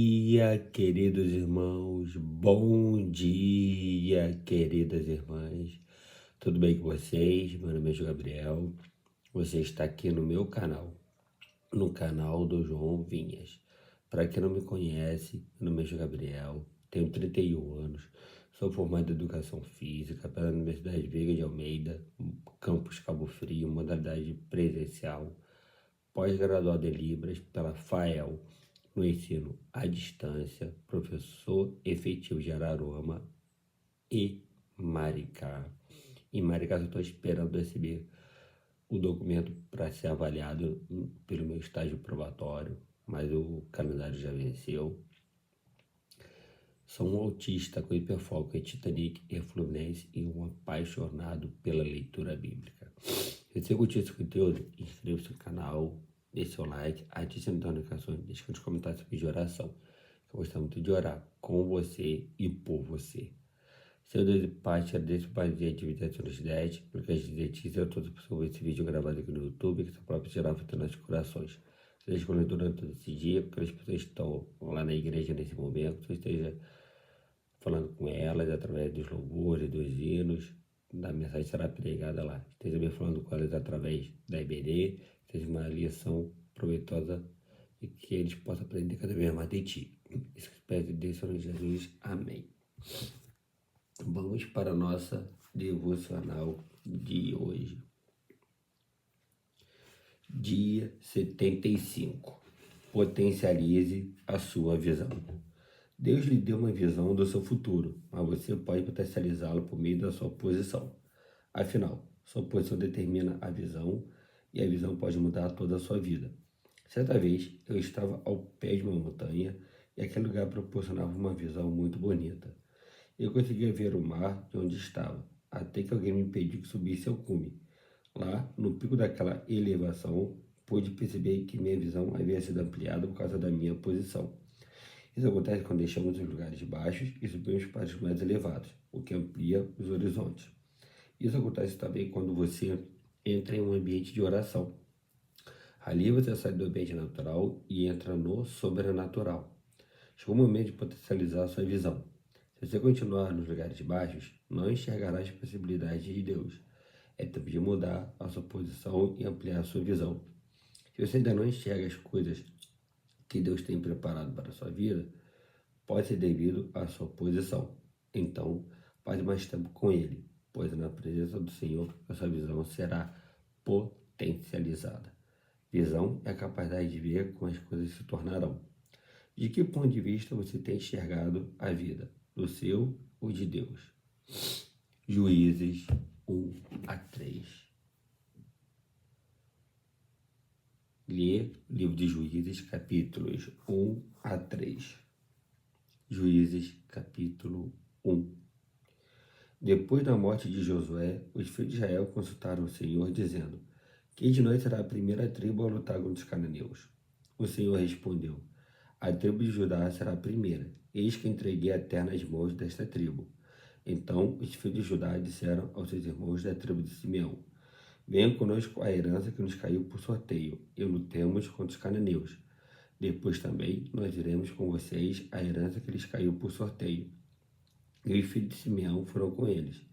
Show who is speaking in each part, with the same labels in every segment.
Speaker 1: Dia, queridos irmãos, bom dia, queridas irmãs, tudo bem com vocês? Meu nome é João Gabriel, você está aqui no meu canal, no canal do João Vinhas. Para quem não me conhece, meu nome é João Gabriel, tenho 31 anos, sou formado em Educação Física pela Universidade Veiga de Almeida, campus Cabo Frio, modalidade presencial, pós-graduado em Libras pela FAEL, no ensino à distância, professor efetivo de Araruama e Maricá. Em Maricá eu estou esperando receber o documento para ser avaliado pelo meu estágio probatório, mas o calendário já venceu. Sou um autista com hiperfoco em Titanic e Fluminense e um apaixonado pela leitura bíblica. Se você curtiu esse conteúdo, inscreva-se no canal, deixe seu like, ative as notificações, deixe nos comentários vídeo de oração. Eu gosto muito de orar com você e por você. Seu Deus e Pai, te agradeço por mais dia de atividade nos 10, porque as diretrizes a todas as pessoas ver esse vídeo gravado aqui no YouTube, que essa própria geral vai ter nossos corações. Seja escolhido durante todo esse dia, porque as pessoas estão lá na igreja nesse momento, você esteja falando com elas através dos louvores, dos hinos, da mensagem será pregada lá. Esteja me falando com elas através da IBD, seja uma lição proveitosa e que eles possam aprender cada vez mais de ti. Isso que espero de Senhor Jesus. Amém. Vamos para a nossa devocional de hoje. Dia 75. Potencialize a sua visão. Deus lhe deu uma visão do seu futuro, mas você pode potencializá-lo por meio da sua posição. Afinal, sua posição determina a visão e a visão pode mudar toda a sua vida. Certa vez, eu estava ao pé de uma montanha e aquele lugar proporcionava uma visão muito bonita. Eu conseguia ver o mar de onde estava, até que alguém me impediu que subisse ao cume. Lá, no pico daquela elevação, pude perceber que minha visão havia sido ampliada por causa da minha posição. Isso acontece quando deixamos os lugares baixos e subimos para os mais elevados, o que amplia os horizontes. Isso acontece também quando você entra em um ambiente de oração. Ali você sai do ambiente natural e entra no sobrenatural. Chegou o momento de potencializar a sua visão. Se você continuar nos lugares baixos, não enxergará as possibilidades de Deus. É tempo de mudar a sua posição e ampliar a sua visão. Se você ainda não enxerga as coisas que Deus tem preparado para a sua vida, pode ser devido à sua posição. Então, passe mais tempo com Ele, pois na presença do Senhor a sua visão será potencializada. Visão é a capacidade de ver como as coisas se tornarão. De que ponto de vista você tem enxergado a vida? Do seu ou de Deus? Juízes 1-3. Lê o livro de Juízes, capítulos 1-3. Juízes, capítulo 1. Depois da morte de Josué, os filhos de Israel consultaram o Senhor, dizendo: quem de nós será a primeira tribo a lutar contra os cananeus? O Senhor respondeu: a tribo de Judá será a primeira. Eis que entreguei a terra nas mãos desta tribo. Então os filhos de Judá disseram aos seus irmãos da tribo de Simeão: venham conosco a herança que nos caiu por sorteio, e lutemos contra os cananeus. Depois também nós iremos com vocês a herança que lhes caiu por sorteio. E os filhos de Simeão foram com eles.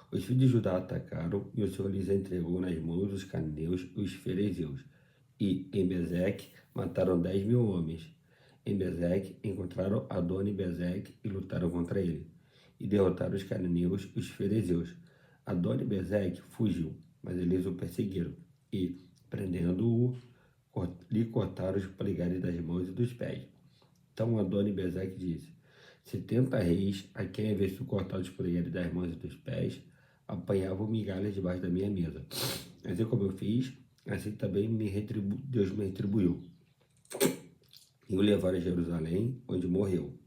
Speaker 1: Os filhos de Judá atacaram, e o Senhor lhes entregou nas mãos dos cananeus e os ferezeus. E em Bezeque mataram 10.000 homens. Em Bezeque encontraram Adoni Bezeque e lutaram contra ele. E derrotaram os cananeus e os ferezeus. Adoni Bezeque fugiu, mas eles o perseguiram. E, prendendo-o, lhe cortaram os polegares das mãos e dos pés. Então Adoni Bezeque disse: 70 reis, a quem havia sido cortado os polegares das mãos e dos pés, apanhavam migalhas debaixo da minha mesa. Assim como eu fiz, assim também Deus me retribuiu. E o levaram a Jerusalém, onde morreu.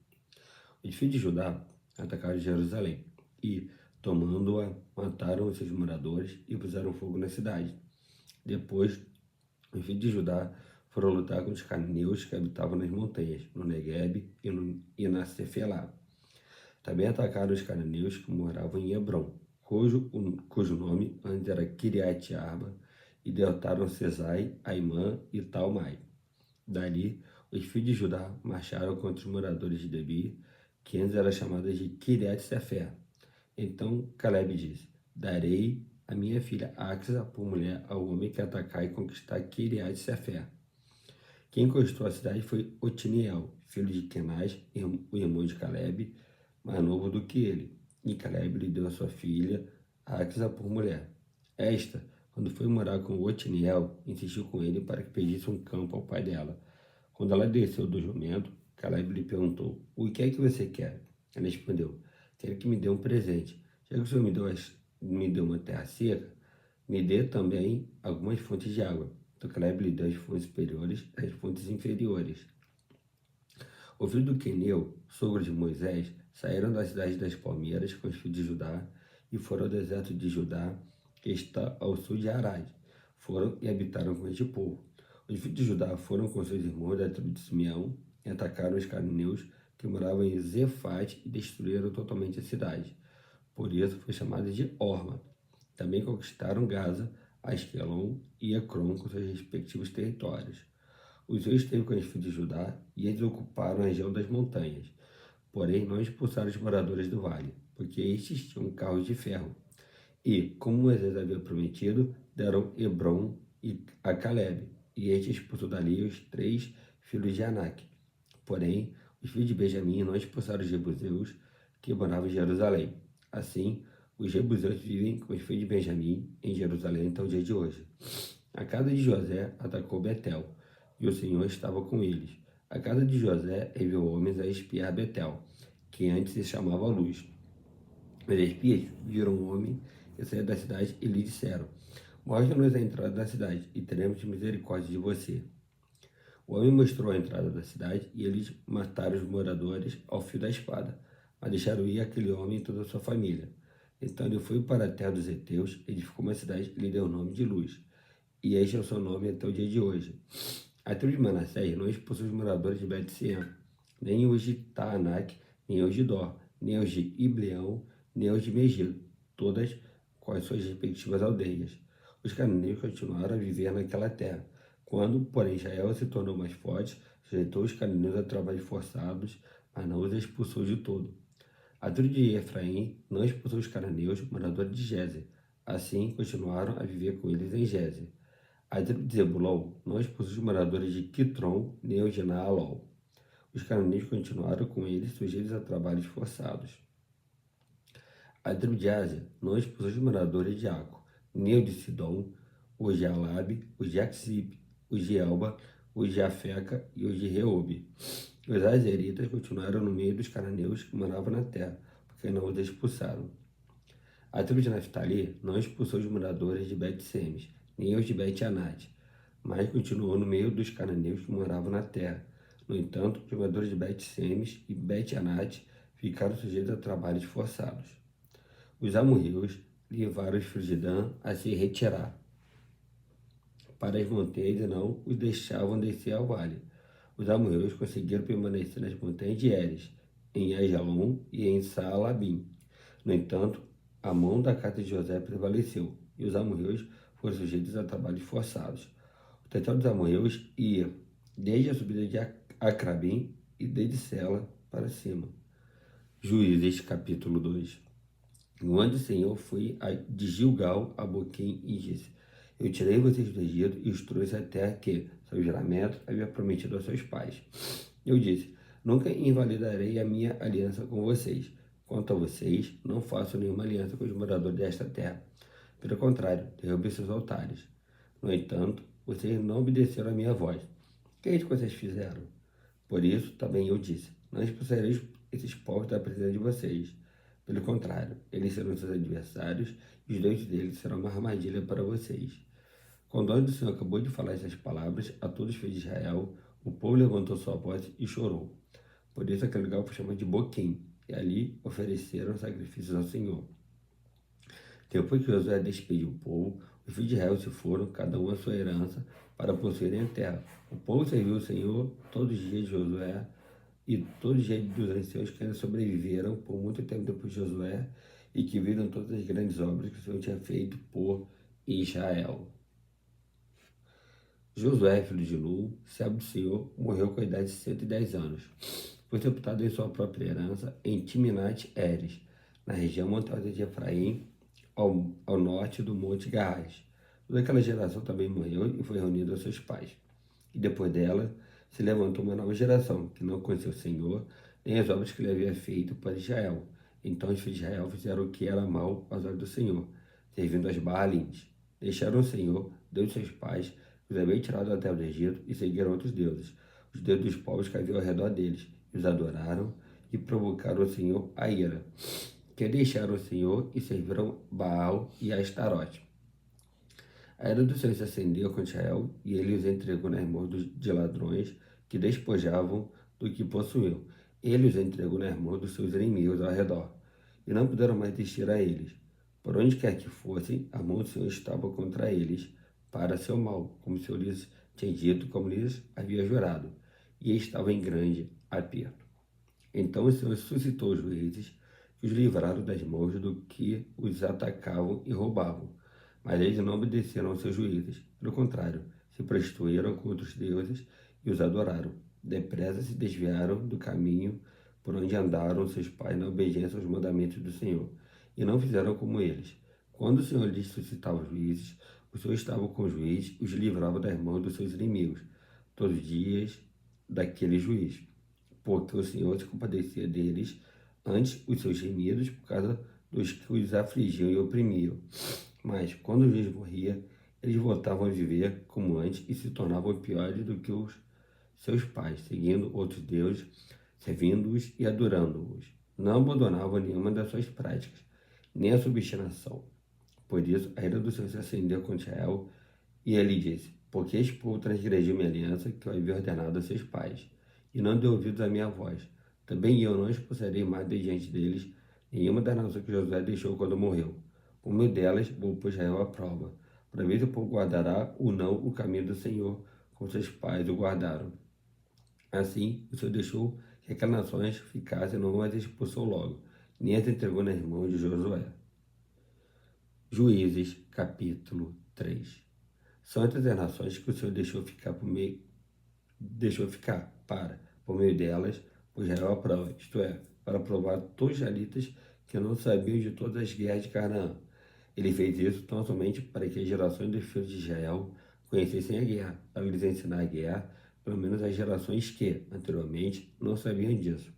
Speaker 1: Os filhos de Judá atacaram Jerusalém e, tomando-a, mataram os seus moradores e puseram fogo na cidade. Depois, os filhos de Judá foram lutar com os cananeus que habitavam nas montanhas, no Negueb e na Cefelá. Também atacaram os cananeus que moravam em Hebrom, cujo nome antes era Kiriat-Arba, e derrotaram Sesai, Aimã e Talmai. Dali, os filhos de Judá marcharam contra os moradores de Debir, que antes era chamada de Kiriat Sefer. Então Caleb disse: darei a minha filha Axa por mulher ao homem que atacar e conquistar Kiriat Sefer. Quem conquistou a cidade foi Otiniel, filho de Kenaz, o irmão de Caleb, mais novo do que ele. E Caleb lhe deu a sua filha Axa por mulher. Esta, quando foi morar com Otiniel, insistiu com ele para que pedisse um campo ao pai dela. Quando ela desceu do jumento, Caleb lhe perguntou: o que é que você quer? Ela respondeu: quero que me dê um presente. Já que o Senhor me deu uma terra seca, me dê também algumas fontes de água. Então Caleb lhe deu as fontes superiores e as fontes inferiores. O filho do Queneu, sogro de Moisés, saíram da cidade das palmeiras com os filhos de Judá e foram ao deserto de Judá, que está ao sul de Arad. Foram e habitaram com este povo. Os filhos de Judá foram com seus irmãos da tribo de Simeão e atacaram os cananeus que moravam em Zefate e destruíram totalmente a cidade. Por isso foi chamada de Orma. Também conquistaram Gaza, Asquelon e Ecrom com seus respectivos territórios. O Senhor esteve com os filhos de Judá e eles ocuparam a região das montanhas. Porém, não expulsaram os moradores do vale, porque estes tinham carros de ferro. E, como Moisés havia prometido, deram Hebron a Caleb, e este expulsou dali os 3 filhos de Anak. Porém, os filhos de Benjamim não expulsaram os jebuseus que moravam em Jerusalém. Assim, os jebuseus vivem com os filhos de Benjamim em Jerusalém até o dia de hoje. A casa de José atacou Betel, e o Senhor estava com eles. A casa de José enviou homens a espiar Betel, que antes se chamava Luz. Os espias viram um homem que saía da cidade e lhe disseram: mostra-nos a entrada da cidade, e teremos misericórdia de você. O homem mostrou a entrada da cidade, e eles mataram os moradores ao fio da espada, mas deixaram ir aquele homem e toda a sua família. Então ele foi para a terra dos heteus, edificou uma cidade e lhe deu o nome de Luz. E este é o seu nome até o dia de hoje. A tribo de Manassés não expulsou os moradores de Bet-Sean, nem os de Taanak, nem os de Dor, nem os de Ibleão, nem os de Megido, todas com as suas respectivas aldeias. Os cananeus continuaram a viver naquela terra. Quando, porém, Israel se tornou mais forte, sujeitou os cananeus a trabalhos forçados, mas não os expulsou de todo. A tribo de Efraim não expulsou os cananeus, moradores de Gézer. Assim, continuaram a viver com eles em Gézer. A tribo de Zebulon não expulsou os moradores de Quitron, nem os de Naalol. Os cananeus continuaram com eles, sujeitos a trabalhos forçados. A tribo de Ásia não expulsou os moradores de Aco, nem os de Sidom, os de Alabe, os de Axip, os de Elba, os de Afeca e os de Reobe. Os azeritas continuaram no meio dos cananeus que moravam na terra, porque não os expulsaram. A tribo de Naftali não expulsou os moradores de Bet-Semes, nem os de Bet-Anat, mas continuou no meio dos cananeus que moravam na terra. No entanto, os moradores de Bet-Semes e Bet-Anat ficaram sujeitos a trabalhos forçados. Os amorreus levaram os filhos de Dan a se retirar para as montanhas e não os deixavam descer ao vale. Os amorreus conseguiram permanecer nas montanhas de Eres, em Ajalon e em Saalabim. No entanto, a mão da casa de José prevaleceu, e os amorreus foram sujeitos a trabalhos forçados. O território dos amorreus ia desde a subida de Acrabim e desde Sela para cima. Juízes, capítulo 2. O anjo do Senhor foi de Gilgal a Boquim e disse: eu tirei vocês do Egito e os trouxe à terra que, sob juramento, havia prometido aos seus pais. Eu disse: nunca invalidarei a minha aliança com vocês. Quanto a vocês, não faço nenhuma aliança com os moradores desta terra. Pelo contrário, derrubei seus altares. No entanto, vocês não obedeceram à minha voz. O que é isso que vocês fizeram? Por isso, também eu disse: não expulsarei esses povos da presença de vocês. Pelo contrário, eles serão seus adversários e os deuses deles serão uma armadilha para vocês. Quando o anjo do Senhor acabou de falar essas palavras a todos os filhos de Israel, o povo levantou sua voz e chorou. Por isso aquele lugar foi chamado de Boquim, e ali ofereceram sacrifícios ao Senhor. Depois que Josué despediu o povo, os filhos de Israel se foram, cada um à sua herança, para possuírem a terra. O povo serviu o Senhor todos os dias de Josué e todos os dias dos anciãos que ainda sobreviveram por muito tempo depois de Josué e que viram todas as grandes obras que o Senhor tinha feito por Israel. Josué, filho de Nun, servo do Senhor, morreu com a idade de 110 anos. Foi sepultado em sua própria herança em Timnat-Heres, na região montanhosa de Efraim, ao norte do Monte Gaás. Toda aquela geração também morreu e foi reunida aos seus pais. E depois dela se levantou uma nova geração, que não conheceu o Senhor, nem as obras que ele havia feito para Israel. Então os filhos de Israel fizeram o que era mal aos olhos do Senhor, servindo aos Baalins. Deixaram o Senhor, Deus de seus pais, que os havia tirado da terra do Egito, e seguiram outros deuses, os deuses dos povos que haviam ao redor deles, e os adoraram e provocaram o Senhor a ira, que deixaram o Senhor e serviram Baal e Astarote. A ira do Senhor se acendeu contra Israel, e ele os entregou nas mãos de ladrões que despojavam do que possuíam. Ele os entregou nas mãos dos seus inimigos ao redor, e não puderam mais resistir a eles. Por onde quer que fossem, a mão do Senhor estava contra eles, para seu mal, como o Senhor lhes tinha dito, como lhes havia jurado, e estavam em grande aperto. Então o Senhor suscitou juízes que os livraram das mãos do que os atacavam e roubavam. Mas eles não obedeceram aos seus juízes. Pelo contrário, se prostituíram com outros deuses e os adoraram. Depressa se desviaram do caminho por onde andaram seus pais na obediência aos mandamentos do Senhor, e não fizeram como eles. Quando o Senhor lhes suscitava juízes, o Senhor estava com o juiz e os livrava das mãos dos seus inimigos, todos os dias daquele juiz, porque o Senhor se compadecia deles antes os seus gemidos por causa dos que os afligiam e oprimiam. Mas, quando o juiz morria, eles voltavam a viver como antes e se tornavam piores do que os seus pais, seguindo outros deuses, servindo-os e adorando-os. Não abandonavam nenhuma das suas práticas, nem a sua obstinação. Por isso, a ira do Senhor se acendeu contra Israel, e ele disse: porque este povo transgrediu minha aliança que eu havia ordenado a seus pais, e não deu ouvidos à minha voz. Também eu não expulsarei mais de diante deles nenhuma das nações que Josué deixou quando morreu. Por meio delas, vou pôr Israel à prova, para ver se o povo guardará ou não o caminho do Senhor, como seus pais o guardaram. Assim, o Senhor deixou que aquelas nações ficassem e não as expulsou logo, nem as entregou nas mãos de Josué. Juízes, capítulo 3. São estas as nações que o Senhor deixou ficar por meio delas, por Israel a prova, isto é, para provar todos os israelitas que não sabiam de todas as guerras de Canaã. Ele fez isso tão somente para que as gerações dos filhos de Israel conhecessem a guerra, para lhes ensinar a guerra, pelo menos as gerações que, anteriormente, não sabiam disso.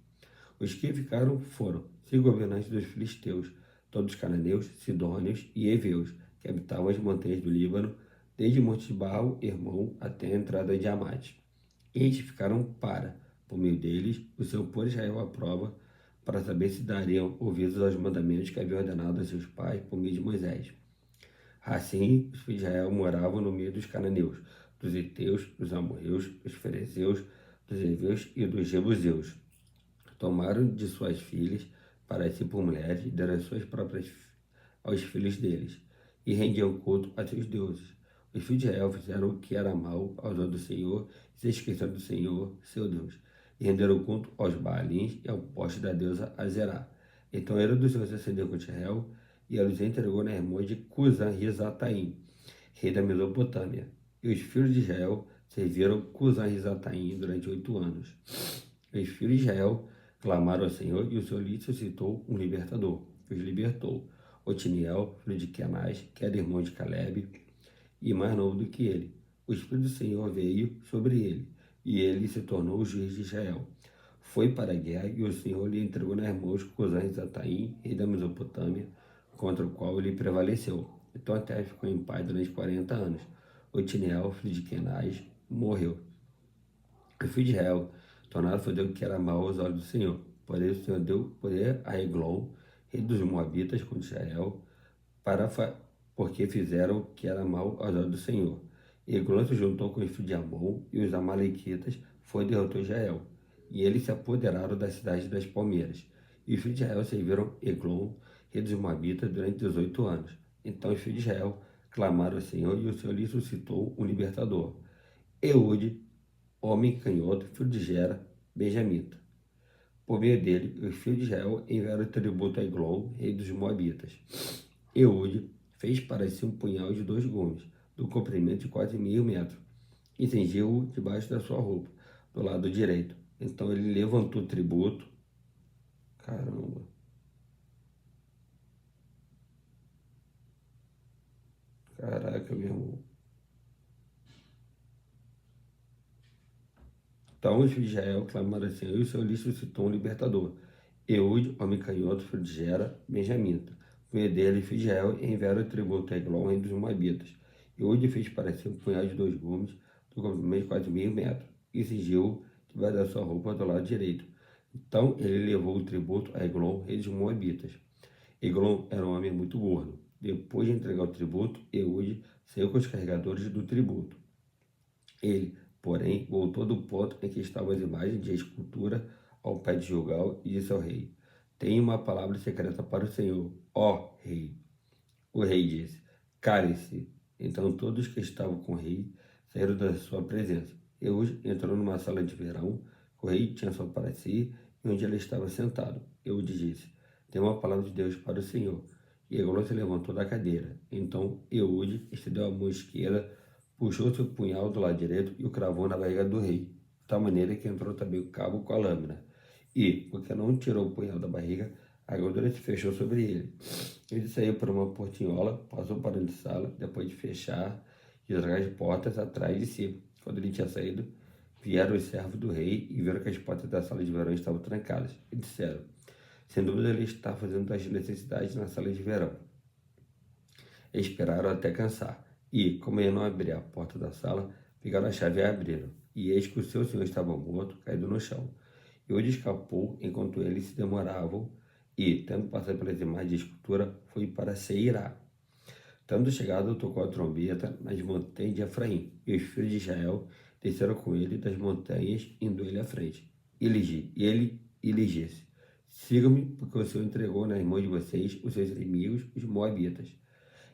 Speaker 1: Os que ficaram foram 5 governantes dos filisteus, todos cananeus, sidônios e heveus, que habitavam as montanhas do Líbano, desde o monte de Baal, Hermon, até a entrada de Amate. Estes ficaram por meio deles, o Senhor pôs Israel à prova, para saber se dariam ouvidos aos mandamentos que havia ordenado a seus pais por meio de Moisés. Assim, os filhos de Israel moravam no meio dos cananeus, dos heteus, dos amorreus, dos ferezeus, dos heveus e dos jebuseus. Tomaram de suas filhas para si por mulheres e deram as suas próprias aos filhos deles, e rendiam culto a seus deuses. Os filhos de Israel fizeram o que era mal aos olhos do Senhor, e se esqueceram do Senhor, seu Deus, e renderam culto aos Baalins e ao poste da deusa Azerá. Então a ira do Senhor se acendeu contra Israel, e ela os entregou nas mãos de Cusã-Risataim, rei da Mesopotâmia. E os filhos de Israel serviram Cusã-Risataim durante 8 anos. Os filhos de Israel clamaram ao Senhor, e o Senhor lhes suscitou um libertador, que os libertou. Otiniel, filho de Kenaz, que era irmão de Caleb, e mais novo do que ele. O Espírito do Senhor veio sobre ele, e ele se tornou o juiz de Israel. Foi para a guerra, e o Senhor lhe entregou nas mãos Cusã-Risataim, rei da Mesopotâmia, contra o qual ele prevaleceu. Então a terra ficou em paz durante 40 anos. Otiniel, filho de Kenaz, morreu. O filho de Israel tornaram a fazer o que era mal aos olhos do Senhor. Por isso o Senhor deu poder a Eglon, rei dos Moabitas, contra Israel, porque fizeram o que era mal aos olhos do Senhor. Eglon se juntou com os filhos de Amon, e os amalequitas foi e derrotou Israel. E eles se apoderaram da cidade das palmeiras. E os filhos de Israel serviram Eglon, rei dos Moabitas, durante 18 anos. Então os filhos de Israel clamaram ao Senhor, e o Senhor lhes suscitou um libertador, Eude, homem canhoto, filho de Gera, benjamita. Por meio dele, os filhos de Israel enviaram tributo a Eglon, rei dos Moabitas. Eude fez para si um punhal de 2 gumes, do comprimento de quase meio metro, e cingiu-o debaixo da sua roupa, do lado direito. Então ele levantou o tributo. Caramba. Caraca, meu irmão. Então os filhos de Israel clamaram assim, e o seu lixo citou um libertador. Eude, homem canhoto, filho de Gera, benjamita. Cunha dele, filho de Israel, enviaram o tributo a Eglon, rei dos Moabitas. Eude fez parecer um punhal de 2 gumes, do comprimento de quase meio metro, e cingiu debaixo da sua roupa do lado direito. Então ele levou o tributo a Eglon, rei dos Moabitas. Eglon era um homem muito gordo. Depois de entregar o tributo, Eude saiu com os carregadores do tributo. Ele, porém, voltou do ponto em que estavam as imagens de escultura ao pé de Gilgal e disse ao rei: Tenho uma palavra secreta para o Senhor, ó rei. O rei disse: Cale-se. Então todos que estavam com o rei saíram da sua presença. Eus entrou numa sala de verão, que o rei tinha só para si, e onde ele estava sentado. Eus disse: Tenho uma palavra de Deus para o Senhor. E Eglon se levantou da cadeira. Então Eude estendeu a mão esquerda, puxou seu punhal do lado direito e o cravou na barriga do rei, de tal maneira que entrou também o cabo com a lâmina. E, porque não tirou o punhal da barriga, a gordura se fechou sobre ele. Ele saiu por uma portinhola, passou para a sala, depois de fechar e tragar as portas atrás de si. Quando ele tinha saído, vieram os servos do rei e viram que as portas da sala de verão estavam trancadas. E disseram: Sem dúvida ele está fazendo as necessidades na sala de verão. Esperaram até cansar. E, como ele não abria a porta da sala, pegaram a chave e a abriram. E eis que o seu senhor estava morto, caído no chão. E hoje escapou enquanto eles se demoravam, e, tendo passado pelas imagens de escultura, foi para Seirá. Tendo chegado, tocou a trombeta nas montanhas de Efraim, e os filhos de Israel desceram com ele das montanhas, indo ele à frente. E lhe disse: Sigam-me, porque o Senhor entregou nas mãos de vocês os seus inimigos, os moabitas.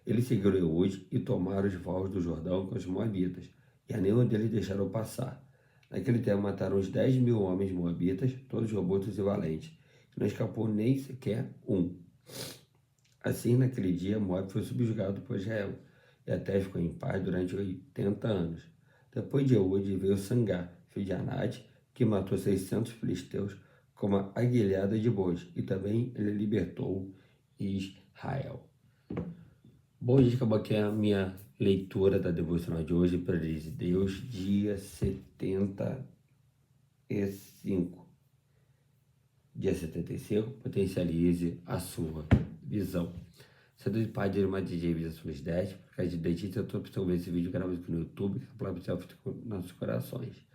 Speaker 1: Eles seguiram Eude e tomaram os vales do Jordão com os moabitas, e a nenhum deles deixaram passar. Naquele tempo mataram uns 10.000 homens moabitas, todos robustos e valentes, e não escapou nem sequer um. Assim, naquele dia, Moab foi subjugado por Israel, e até ficou em paz durante 80 anos. Depois de Eude veio Sangá, filho de Anate, que matou 600 filisteus com uma aguilhada de bois, e também ele libertou Israel. Bom, gente, acabou aqui a minha leitura da devocional de hoje para Deus, dia 75. Dia 75, potencialize a sua visão. Sendo de Pai de Irmã de James, suas 10, por causa de dentista, eu estou precisando ver esse vídeo gravado aqui no YouTube, que a palavra do céu fica nos nossos corações.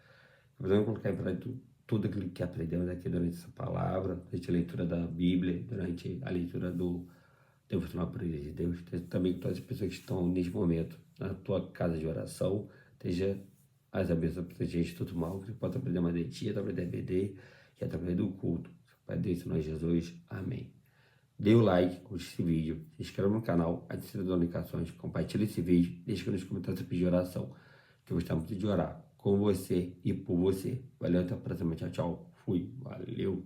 Speaker 1: Vamos colocar em prática tudo aquilo que aprendemos aqui durante essa palavra, durante a leitura da Bíblia, durante a leitura do devocional para de Deus. Também todas as pessoas que estão neste momento na tua casa de oração, esteja as abençoas para gente tudo mal, que você possa aprender mais de ti, através da EBD e através do culto. Pai Deus, nós Jesus. Amém. Dê o like, curte esse vídeo, se inscreva no canal, ative as notificações, compartilhe esse vídeo, deixe aqui nos comentários seu pedido de oração, que eu gostava muito de orar com você e por você. Valeu, até a próxima. Tchau, tchau. Fui. Valeu.